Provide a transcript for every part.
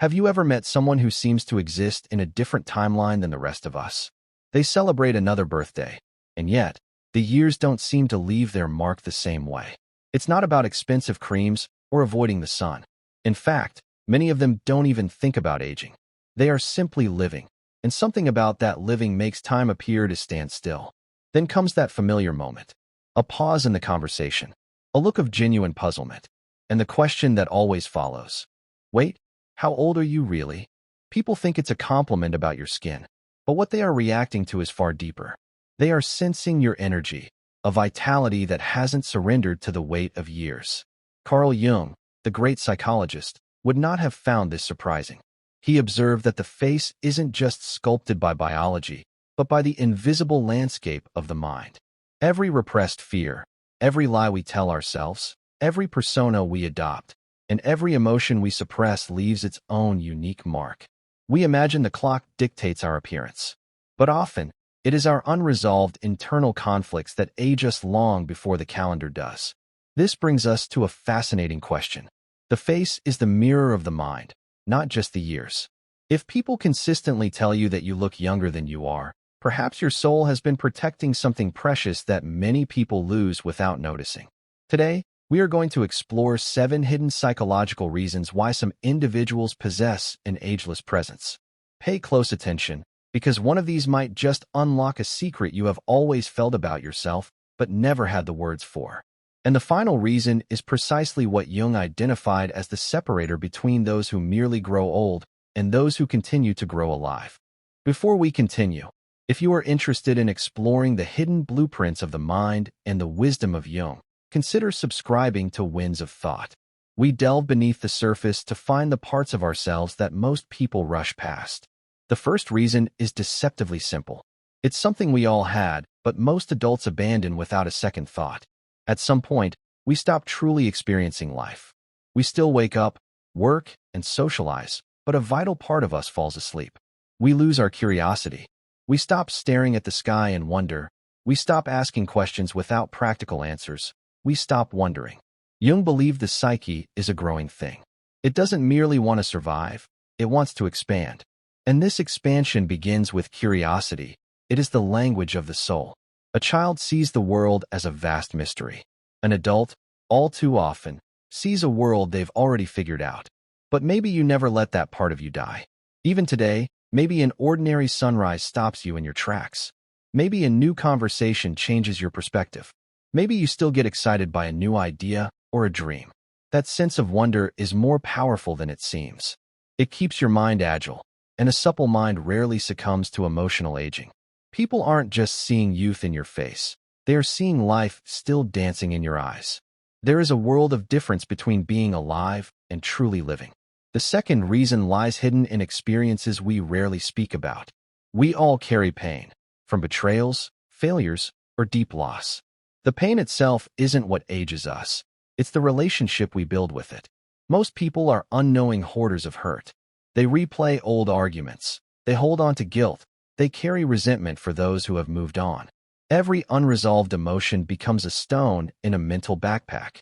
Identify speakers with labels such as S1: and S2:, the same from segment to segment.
S1: Have you ever met someone who seems to exist in a different timeline than the rest of us? They celebrate another birthday, and yet, the years don't seem to leave their mark the same way. It's not about expensive creams or avoiding the sun. In fact, many of them don't even think about aging. They are simply living, and something about that living makes time appear to stand still. Then comes that familiar moment. A pause in the conversation, a look of genuine puzzlement, and the question that always follows. Wait, how old are you really? People think it's a compliment about your skin, but what they are reacting to is far deeper. They are sensing your energy, a vitality that hasn't surrendered to the weight of years. Carl Jung, the great psychologist, would not have found this surprising. He observed that the face isn't just sculpted by biology, but by the invisible landscape of the mind. Every repressed fear, every lie we tell ourselves, every persona we adopt, and every emotion we suppress leaves its own unique mark. We imagine the clock dictates our appearance, but often, it is our unresolved internal conflicts that age us long before the calendar does. This brings us to a fascinating question. The face is the mirror of the mind, not just the years. If people consistently tell you that you look younger than you are, perhaps your soul has been protecting something precious that many people lose without noticing. Today, we are going to explore 7 hidden psychological reasons why some individuals possess an ageless presence. Pay close attention, because one of these might just unlock a secret you have always felt about yourself, but never had the words for. And the final reason is precisely what Jung identified as the separator between those who merely grow old and those who continue to grow alive. Before we continue, if you are interested in exploring the hidden blueprints of the mind and the wisdom of Jung, consider subscribing to Winds of Thought. We delve beneath the surface to find the parts of ourselves that most people rush past. The first reason is deceptively simple. It's something we all had, but most adults abandon without a second thought. At some point, we stop truly experiencing life. We still wake up, work, and socialize, but a vital part of us falls asleep. We lose our curiosity. We stop staring at the sky and wonder. We stop asking questions without practical answers. We stop wondering. Jung believed the psyche is a growing thing. It doesn't merely want to survive, it wants to expand. And this expansion begins with curiosity. It is the language of the soul. A child sees the world as a vast mystery. An adult, all too often, sees a world they've already figured out. But maybe you never let that part of you die. Even today, maybe an ordinary sunrise stops you in your tracks. Maybe a new conversation changes your perspective. Maybe you still get excited by a new idea or a dream. That sense of wonder is more powerful than it seems. It keeps your mind agile, and a supple mind rarely succumbs to emotional aging. People aren't just seeing youth in your face. They are seeing life still dancing in your eyes. There is a world of difference between being alive and truly living. The second reason lies hidden in experiences we rarely speak about. We all carry pain, from betrayals, failures, or deep loss. The pain itself isn't what ages us. It's the relationship we build with it. Most people are unknowing hoarders of hurt. They replay old arguments. They hold on to guilt. They carry resentment for those who have moved on. Every unresolved emotion becomes a stone in a mental backpack.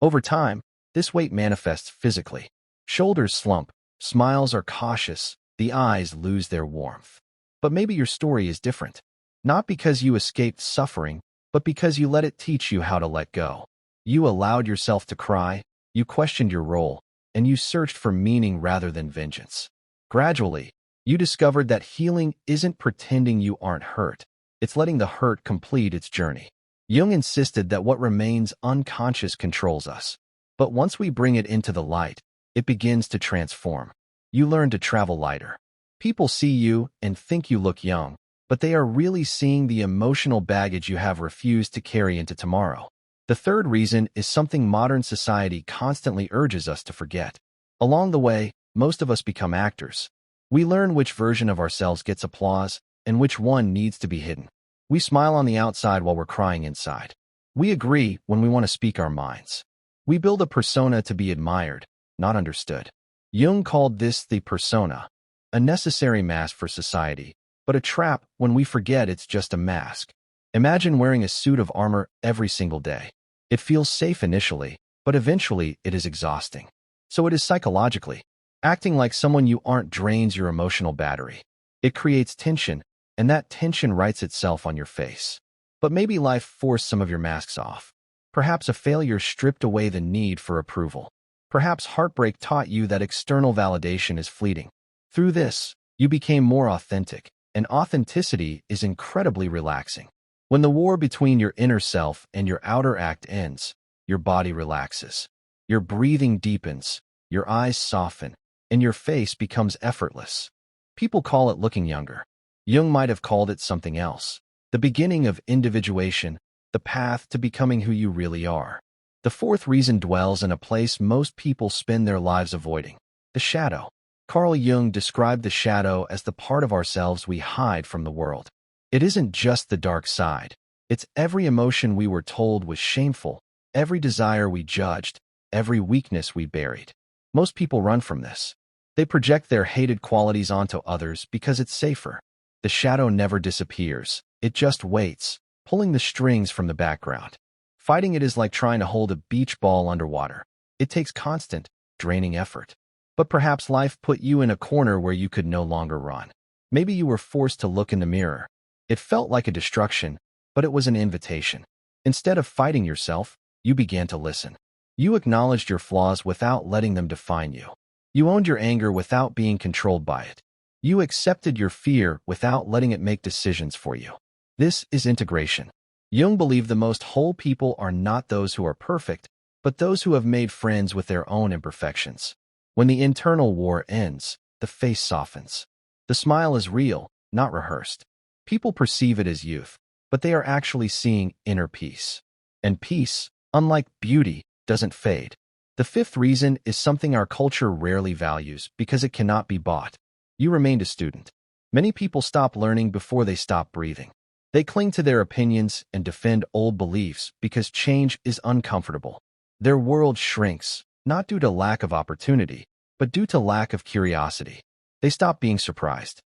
S1: Over time, this weight manifests physically. Shoulders slump, smiles are cautious, the eyes lose their warmth. But maybe your story is different. Not because you escaped suffering, but because you let it teach you how to let go. You allowed yourself to cry, you questioned your role, and you searched for meaning rather than vengeance. Gradually, you discovered that healing isn't pretending you aren't hurt. It's letting the hurt complete its journey. Jung insisted that what remains unconscious controls us. But once we bring it into the light, it begins to transform. You learn to travel lighter. People see you and think you look young, but they are really seeing the emotional baggage you have refused to carry into tomorrow. The third reason is something modern society constantly urges us to forget. Along the way, most of us become actors. We learn which version of ourselves gets applause and which one needs to be hidden. We smile on the outside while we're crying inside. We agree when we want to speak our minds. We build a persona to be admired, not understood. Jung called this the persona, a necessary mask for society, but a trap when we forget it's just a mask. Imagine wearing a suit of armor every single day. It feels safe initially, but eventually it is exhausting. So it is psychologically. Acting like someone you aren't drains your emotional battery. It creates tension, and that tension writes itself on your face. But maybe life forced some of your masks off. Perhaps a failure stripped away the need for approval. Perhaps heartbreak taught you that external validation is fleeting. Through this, you became more authentic, and authenticity is incredibly relaxing. When the war between your inner self and your outer act ends, your body relaxes. Your breathing deepens, your eyes soften, and your face becomes effortless. People call it looking younger. Jung might have called it something else. The beginning of individuation, the path to becoming who you really are. The fourth reason dwells in a place most people spend their lives avoiding: the shadow. Carl Jung described the shadow as the part of ourselves we hide from the world. It isn't just the dark side. It's every emotion we were told was shameful, every desire we judged, every weakness we buried. Most people run from this. They project their hated qualities onto others because it's safer. The shadow never disappears. It just waits, pulling the strings from the background. Fighting it is like trying to hold a beach ball underwater. It takes constant, draining effort. But perhaps life put you in a corner where you could no longer run. Maybe you were forced to look in the mirror. It felt like a destruction, but it was an invitation. Instead of fighting yourself, you began to listen. You acknowledged your flaws without letting them define you. You owned your anger without being controlled by it. You accepted your fear without letting it make decisions for you. This is integration. Jung believed the most whole people are not those who are perfect, but those who have made friends with their own imperfections. When the internal war ends, the face softens. The smile is real, not rehearsed. People perceive it as youth, but they are actually seeing inner peace. And peace, unlike beauty, doesn't fade. The fifth reason is something our culture rarely values because it cannot be bought. You remained a student. Many people stop learning before they stop breathing. They cling to their opinions and defend old beliefs because change is uncomfortable. Their world shrinks, not due to lack of opportunity, but due to lack of curiosity. They stop being surprised.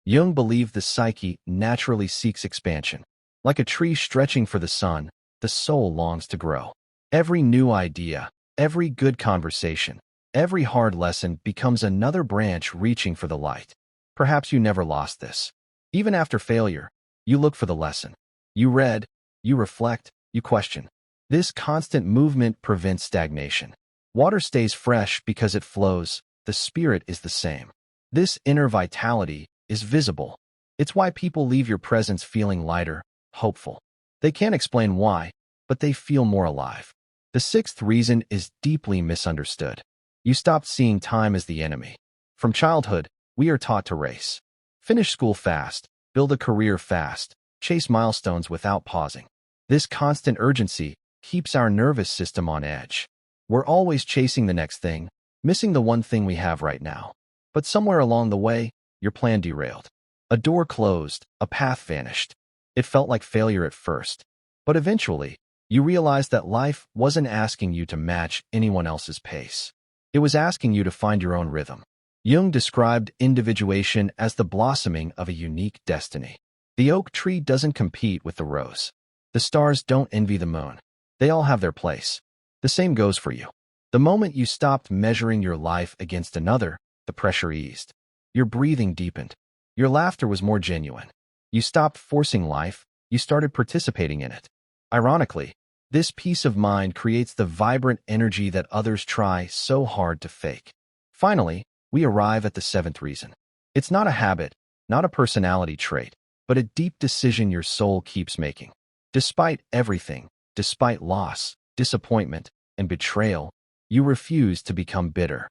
S1: Jung believed the psyche naturally seeks expansion. Like a tree stretching for the sun, the soul longs to grow. Every new idea, every good conversation, every hard lesson becomes another branch reaching for the light. Perhaps you never lost this. Even after failure, you look for the lesson. You read, you reflect, you question. This constant movement prevents stagnation. Water stays fresh because it flows. The spirit is the same. This inner vitality is visible. It's why people leave your presence feeling lighter, hopeful. They can't explain why, but they feel more alive. The sixth reason is deeply misunderstood. You stopped seeing time as the enemy. From childhood, we are taught to race. Finish school fast, build a career fast, chase milestones without pausing. This constant urgency keeps our nervous system on edge. We're always chasing the next thing, missing the one thing we have right now. But somewhere along the way, your plan derailed. A door closed, a path vanished. It felt like failure at first. But eventually, you realized that life wasn't asking you to match anyone else's pace. It was asking you to find your own rhythm. Jung described individuation as the blossoming of a unique destiny. The oak tree doesn't compete with the rose. The stars don't envy the moon. They all have their place. The same goes for you. The moment you stopped measuring your life against another, the pressure eased. Your breathing deepened. Your laughter was more genuine. You stopped forcing life, you started participating in it. Ironically, this peace of mind creates the vibrant energy that others try so hard to fake. Finally, we arrive at the seventh reason. It's not a habit, not a personality trait, but a deep decision your soul keeps making. Despite everything, despite loss, disappointment, and betrayal, you refuse to become bitter.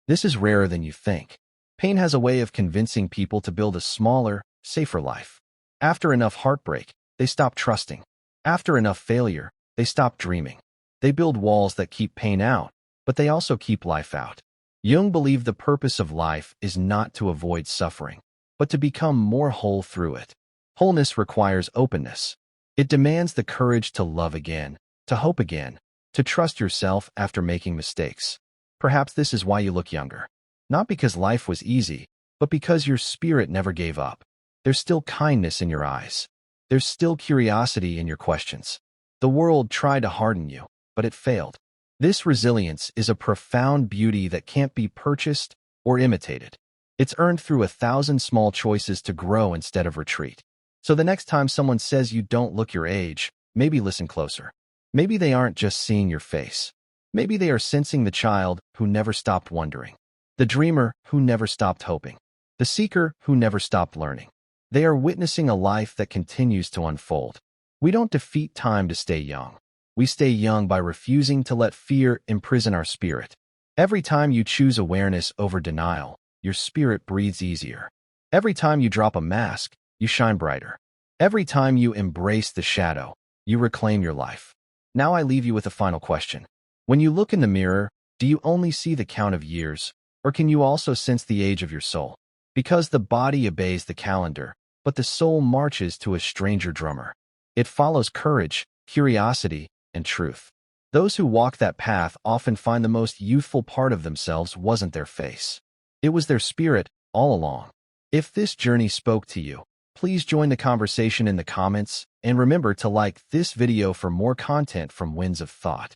S1: This is rarer than you think. Pain has a way of convincing people to build a smaller, safer life. After enough heartbreak, they stop trusting. After enough failure, they stop dreaming. They build walls that keep pain out, but they also keep life out. Jung believed the purpose of life is not to avoid suffering, but to become more whole through it. Wholeness requires openness. It demands the courage to love again, to hope again, to trust yourself after making mistakes. Perhaps this is why you look younger. Not because life was easy, but because your spirit never gave up. There's still kindness in your eyes. There's still curiosity in your questions. The world tried to harden you, but it failed. This resilience is a profound beauty that can't be purchased or imitated. It's earned through 1,000 small choices to grow instead of retreat. So the next time someone says you don't look your age, maybe listen closer. Maybe they aren't just seeing your face. Maybe they are sensing the child who never stopped wondering, the dreamer who never stopped hoping, the seeker who never stopped learning. They are witnessing a life that continues to unfold. We don't defeat time to stay young. We stay young by refusing to let fear imprison our spirit. Every time you choose awareness over denial, your spirit breathes easier. Every time you drop a mask, you shine brighter. Every time you embrace the shadow, you reclaim your life. Now I leave you with a final question. When you look in the mirror, do you only see the count of years, or can you also sense the age of your soul? Because the body obeys the calendar, but the soul marches to a stranger drummer. It follows courage, curiosity, and truth. Those who walk that path often find the most youthful part of themselves wasn't their face. It was their spirit all along. If this journey spoke to you, please join the conversation in the comments, and remember to like this video for more content from Winds of Thought.